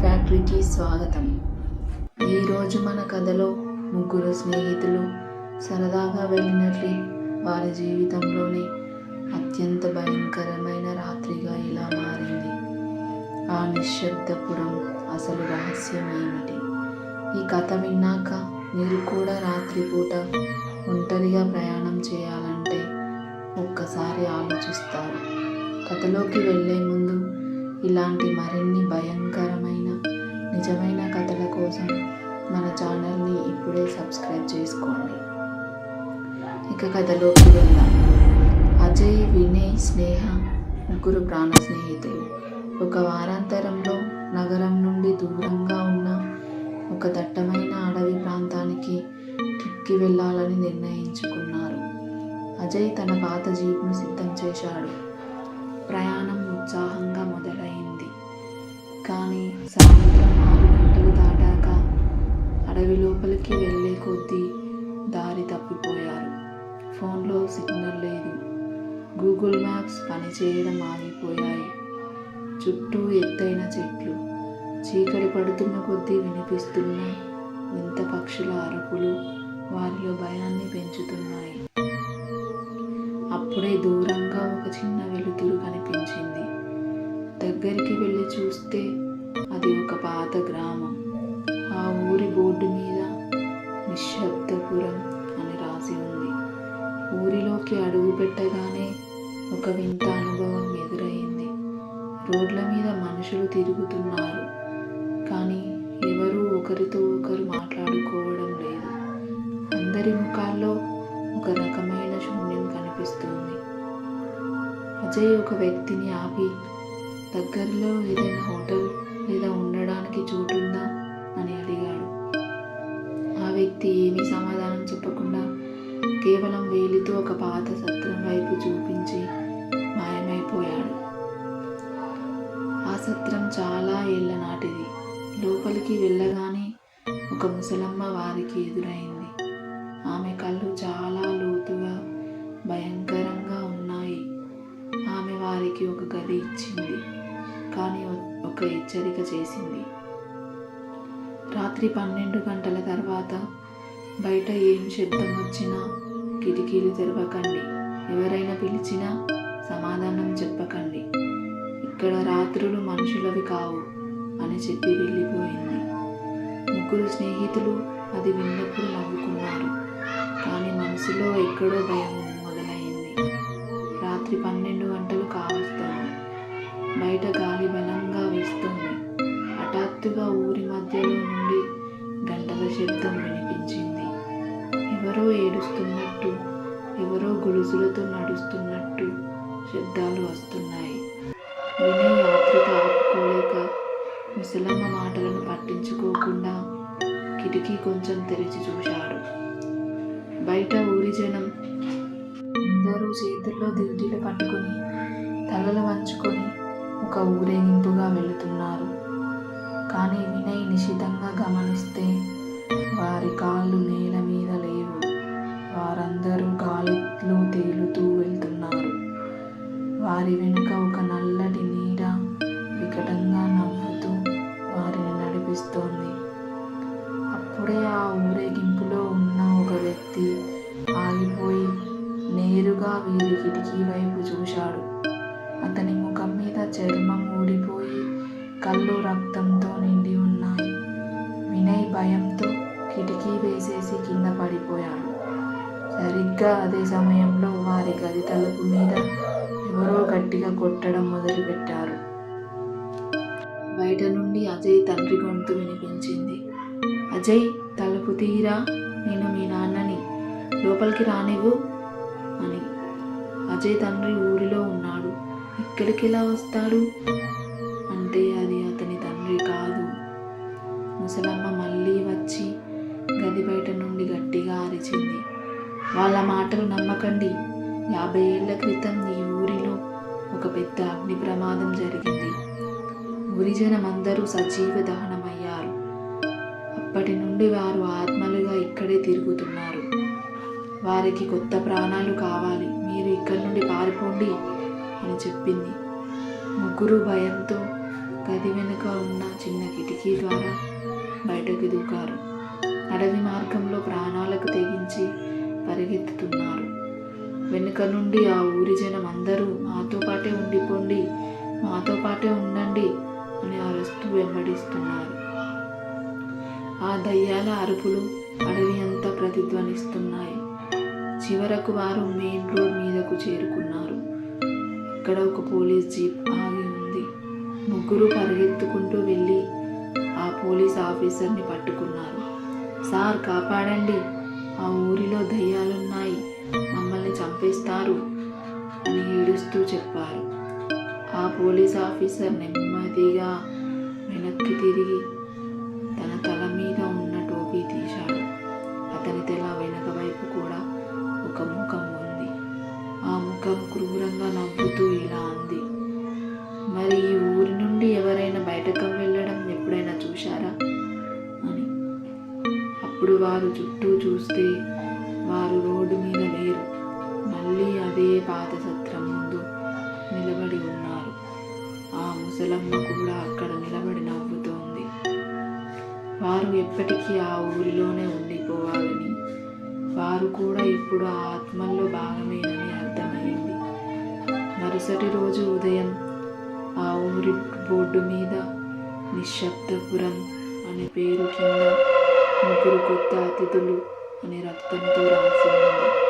ఫ్యాక్టరీకి స్వాగతం. ఈరోజు మన కథలో ముగ్గురు స్నేహితులు సరదాగా వెళ్ళినట్లే వారి జీవితంలోనే అత్యంత భయంకరమైన రాత్రిగా ఇలా మారింది. ఆ నిశ్శబ్దపురం అసలు రహస్యం ఏమిటి? ఈ కథ విన్నాక మీరు కూడా రాత్రిపూట ఒంటరిగా ప్రయాణం చేయాలంటే ఒక్కసారి ఆలోచిస్తారు. కథలోకి వెళ్ళే ముందు ఇలాంటి మరిన్ని భయంకరమైన నిజమైన కథల కోసం మన ఛానల్ని ఇప్పుడే సబ్స్క్రైబ్ చేసుకోండి. ఇక కథలోకి వెళ్దాం. అజయ్, వినయ్, స్నేహ ముగ్గురు ప్రాణ స్నేహితులు ఒక వారాంతరంలో నగరం నుండి దూరంగా ఉన్న ఒక దట్టమైన అడవి ప్రాంతానికి ట్రిప్కి వెళ్ళాలని నిర్ణయించుకున్నారు. అజయ్ తన పాత జీప్ను సిద్ధం చేశాడు. ప్రయాణం ఉత్సాహంగా మొదలైంది. కానీ సాయంత్రం 6 గంటలు దాటాక అడవి లోపలికి వెళ్ళే కొద్దీ దారి తప్పిపోయారు. ఫోన్లో సిగ్నల్ లేదు. గూగుల్ మ్యాప్స్ పనిచేయడం ఆగిపోయాయి. చుట్టూ ఎత్తైన చెట్లు, చీకటి పడుతున్న కొద్దీ వినిపిస్తున్న వింత పక్షుల అరుపులు వారిలో భయాన్ని పెంచుతున్నాయి. అప్పుడే దూరంగా ఒక చిన్న వెలుతురు కనిపించింది. దగ్గరికి వెళ్ళి చూస్తే అది ఒక పాత గ్రామం. ఆ ఊరి బోర్డు మీద నిశ్శబ్దపురం అని రాసి ఉంది. ఊరిలోకి అడుగు పెట్టగానే ఒక వింత అనుభవం ఎదురైంది. రోడ్ల మీద మనుషులు తిరుగుతున్నారు, కానీ ఎవరూ ఒకరితో ఒకరు మాట్లాడుకోవడం లేదు. అందరి ముఖాల్లో ఒక రకమైన శూన్యం కనిపిస్తుంది. అజయ్ ఒక వ్యక్తిని ఆపి, దగ్గరలో ఏదైనా హోటల్ లేదా ఉండడానికి చోటుందా అని అడిగాడు. ఆ వ్యక్తి ఏమీ సమాధానం చెప్పకుండా కేవలం వేలితో ఒక పాత సత్రం వైపు చూపించి మాయమైపోయాడు. ఆ సత్రం చాలా ఏళ్ల నాటిది. లోపలికి వెళ్ళగానే ఒక ముసలమ్మ వారికి ఎదురైంది. ఆమె కళ్ళు చాలా లోతుగా భయంకరంగా ఉన్నాయి. ఆమె వారికి ఒక గది ఇచ్చింది, కానీ ఒక హెచ్చరిక చేసింది. రాత్రి 12 గంటల తర్వాత బయట ఏం శబ్దం వచ్చినా కిటికీలు తెరవకండి. ఎవరైనా పిలిచినా సమాధానం చెప్పకండి. ఇక్కడ రాత్రులు మనుషులవి కావు అని చెప్పి వెళ్ళిపోయింది. ముగ్గురు స్నేహితులు అది విన్నప్పుడు నవ్వుకున్నారు, కానీ మనసులో ఎక్కడో భయం మొదలైంది. రాత్రి 12 గంటలు కావస్తోంది. బయట గాలి బలంగా వీస్తుంది. హఠాత్తుగా ఊరి మధ్యలో నుండి గంటల శబ్దం వినిపించింది. ఎవరో ఏడుస్తున్నట్టు, ఎవరో గొలుసులతో నడుస్తున్నట్టు శబ్దాలు వస్తున్నాయి. వినయ్ ఆతృత ఆపుకోలేక ముసలమ్మ మాటలను పట్టించుకోకుండా కిటికీ కొంచెం తెరిచి చూశాడు. బయట ఊరి జనం అందరూ చేతుల్లో దివిటీలు పట్టుకొని తలలు వంచుకొని ఒక ఊరేగింపుగా వెళుతున్నారు. కానీ వినయ్ నిశితంగా గమనిస్తే వారి కాళ్ళు నేల మీద లేవు. వారందరూ గాలిలో తేలుతూ వెళ్తున్నారు. వారి వెనుక ఒక నల్లటి నీడ వికటంగా నవ్వుతూ వారిని నడిపిస్తోంది. అప్పుడే ఆ ఊరేగింపులో ఉన్న ఒక వ్యక్తి ఆగిపోయి నేరుగా వీరి కిటికీ వైపు చూశాడు. అతని ముఖం మీద చర్మం ఊడిపోయి కళ్ళు రక్తంతో నిండి ఉన్నాయి. వినయ్ భయంతో కిటికీ వేసేసి కింద పడిపోయాడు. సరిగ్గా అదే సమయంలో వారి గది తలుపు మీద ఎవరో గట్టిగా కొట్టడం మొదలుపెట్టారు. బయట నుండి అజయ్ తండ్రి గొంతు వినిపించింది. అజయ్, తలుపు తీరా, నేను మీ నాన్నని, లోపలికి రానివ్వు అని. అజయ్ తండ్రి ఊరిలో ఉన్నాడు, ఇక్కడికి ఎలా వస్తాడు అంటే అది అతని తండ్రి కాదు. ముసలమ్మ మళ్ళీ వచ్చి గది బయట నుండి గట్టిగా అరిచింది. వాళ్ళ మాటలు నమ్మకండి. 50 ఏళ్ల క్రితం ఈ ఊరిలో ఒక పెద్ద అగ్ని ప్రమాదం జరిగింది. ఊరి జనం అందరూ సజీవ దహనమయ్యారు. అప్పటి నుండి వారు ఆత్మలుగా ఇక్కడే తిరుగుతున్నారు. వారికి కొత్త ప్రాణాలు కావాలి. మీరు ఇక్కడి నుండి పారిపోండి అని చెప్పింది. ముగ్గురు భయంతో గది వెనుక ఉన్న చిన్న కిటికీ ద్వారా బయటకు దూకారు. అడవి మార్గంలో ప్రాణాలకు తెగించి పరిగెత్తుతున్నారు. వెనుక నుండి ఆ ఊరి జనం అందరూ మాతో పాటే ఉండిపోండి, మాతో పాటే ఉండండి అని అరుస్తూ వెంబడిస్తున్నారు. ఆ దయ్యాల అరుపులు అడవి అంతా ప్రతిధ్వనిస్తున్నాయి. చివరకు వారు మెయిన్ రోడ్ మీదకు చేరుకున్నారు. అక్కడ ఒక పోలీస్ జీప్ ఆగి ఉంది. ముగ్గురు పరిగెత్తుకుంటూ వెళ్ళి ఆ పోలీస్ ఆఫీసర్ని పట్టుకున్నారు. సార్, కాపాడండి, ఆ ఊరిలో దయ్యాలున్నాయి, మమ్మల్ని చంపేస్తారు అని ఏడుస్తూ చెప్పారు. ఆ పోలీస్ ఆఫీసర్ నెమ్మదిగా వెనక్కి తిరిగి తన తల మీద ఉన్న టోపీ తీశాడు. అతని తల వెనక వైపు కూడా ఒక ముఖం ఉంది. ఆ ముఖం క్రూరంగా నవ్వుతూ ఇలా అంది, మరి ఈ ఊరి నుండి ఎవరైనా బయటకు వెళ్ళడం ఎప్పుడైనా చూశారా అని. అప్పుడు వారు చుట్టూ చూస్తే వారు రోడ్డు మీద లేరు. మళ్ళీ అదే పాత సత్రం ముందు నిలబడి ఉన్నారు. ఆ ముసలమ్మ కూడా అక్కడ నిలబడి నవ్వుతోంది. వారు ఎప్పటికీ ఆ ఊరిలోనే ఉండిపోవాలని, వారు కూడా ఇప్పుడు ఆ ఆత్మల్లో భాగమేనని అర్థమైంది. మరుసటి రోజు ఉదయం ఆ ఊరి బోర్డు మీద నిశ్శబ్దపురం అనే పేరు కింద 3 కొత్త అతిథులు అనే రక్తంతో రాసి ఉంది.